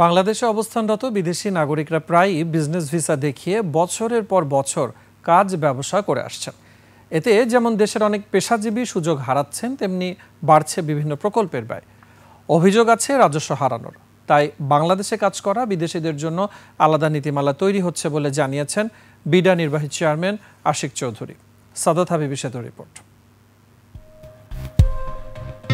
বাংলাদেশে অবস্থানরত বিদেশি নাগরিকরা প্রায়ই বিজনেস ভিসা দেখিয়ে বছরের পর বছর কাজ ব্যবসা করে আসছেন। এতে যেমন দেশের অনেক পেশাজীবী সুযোগ হারাচ্ছেন, তেমনি বাড়ছে বিভিন্ন প্রকল্পের ব্যয়। অভিযোগ আছে রাজস্ব হারানোর। তাই বাংলাদেশে কাজ করা বিদেশিদের জন্য আলাদা নীতিমালা তৈরি হচ্ছে বলে জানিয়েছেন বিডা নির্বাহী চেয়ারম্যান আশিক চৌধুরী। সাদাত হাবিবি সেতুর রিপোর্ট।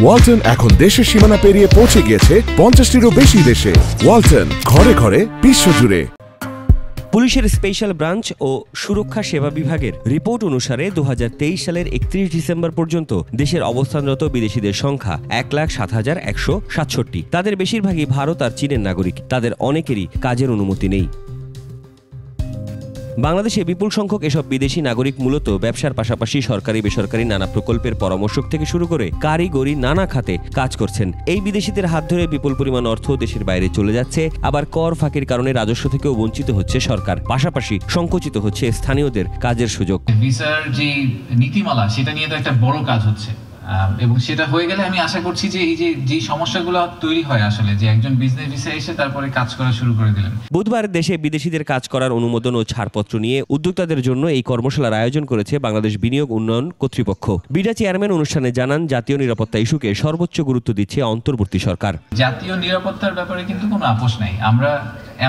ওয়ালটন এখন দেশের সীমানা পেরিয়ে পৌঁছে গিয়েছে 50টিরও বেশি দেশে। ওয়ালটন, ঘরে ঘরে বিশ্বজুড়ে। পুলিশের স্পেশাল ব্রাঞ্চ ও সুরক্ষা সেবা বিভাগের রিপোর্ট অনুসারে 2023 সালের 31 ডিসেম্বর পর্যন্ত দেশের অবস্থানরত বিদেশিদের সংখ্যা 1,07,167। তাদের বেশিরভাগই ভারত আর চীনের নাগরিক। তাদের অনেকেরই কাজের অনুমতি নেই। বাংলাদেশে বিপুল সংখ্যক এসব বিদেশি নাগরিক মূলত ব্যবসার পাশাপাশি সরকারি বেসরকারি নানা প্রকল্পের পরামর্শক থেকে শুরু করে কারিগরি নানা খাতে কাজ করছেন। এই বিদেশিদের হাত ধরে বিপুল পরিমাণ অর্থ দেশের বাইরে চলে যাচ্ছে, আবার কর ফাঁকির কারণে রাজস্ব থেকেও বঞ্চিত হচ্ছে সরকার। পাশাপাশি সংকুচিত হচ্ছে স্থানীয়দের কাজের সুযোগ। ভিসার যে নীতিমালা সেটা নিয়ে তো একটা বড় কাজ হচ্ছে, এবং সেটা হয়ে গেলে আমি আশা করছি যে এই যে সমস্যাগুলো তৈরি হয় আসলে, যে একজন বিজনেস ভিসা এসে তারপরে কাজ করা শুরু করে দিলেন। বুধবার দেশে বিদেশিদের কাজ করার অনুমোদন ও ছাড়পত্র নিয়ে উদ্যোক্তাদের জন্য এই কর্মশালার আয়োজন করেছে বাংলাদেশ বিনিয়োগ উন্নয়ন কর্তৃপক্ষ। বিডা চেয়ারম্যান অনুষ্ঠানে জানান, জাতীয় নিরাপত্তা ইস্যুকে সর্বোচ্চ গুরুত্ব দিচ্ছে অন্তর্বর্তী সরকার। জাতীয় নিরাপত্তার ব্যাপারে কিন্তু কোনো আপোষ নাই। আমরা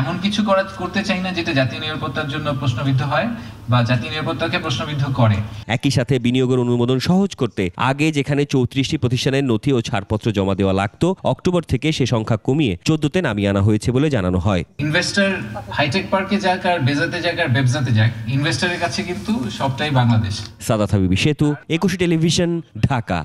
এমন কিছু করতে চাই না যেটা জাতীয় নিরাপত্তার জন্য প্রশ্নবিদ্ধ হয় বা জাতীয় নিরাপত্তাকে প্রশ্নবিদ্ধ করে। একই সাথে বিনিয়োগের অনুমোদন সহজ করতে আগে যেখানে 34টি প্রতিষ্ঠানের নথি ও ছাড়পত্র জমা দেওয়া লাগতো, অক্টোবর থেকে সে সংখ্যা কমিয়ে 14তে নামিয়ে আনা হয়েছে বলে জানানো হয়। ইনভেস্টর হাইটেক পার্কে যাক আর বেজাতে যাক আর বেবজাতে যাক, ইনভেস্টরের কাছে কিন্তু সবটাই বাংলাদেশ। সাদাত হাবিবি সেতু, 21 টেলিভিশন, ঢাকা।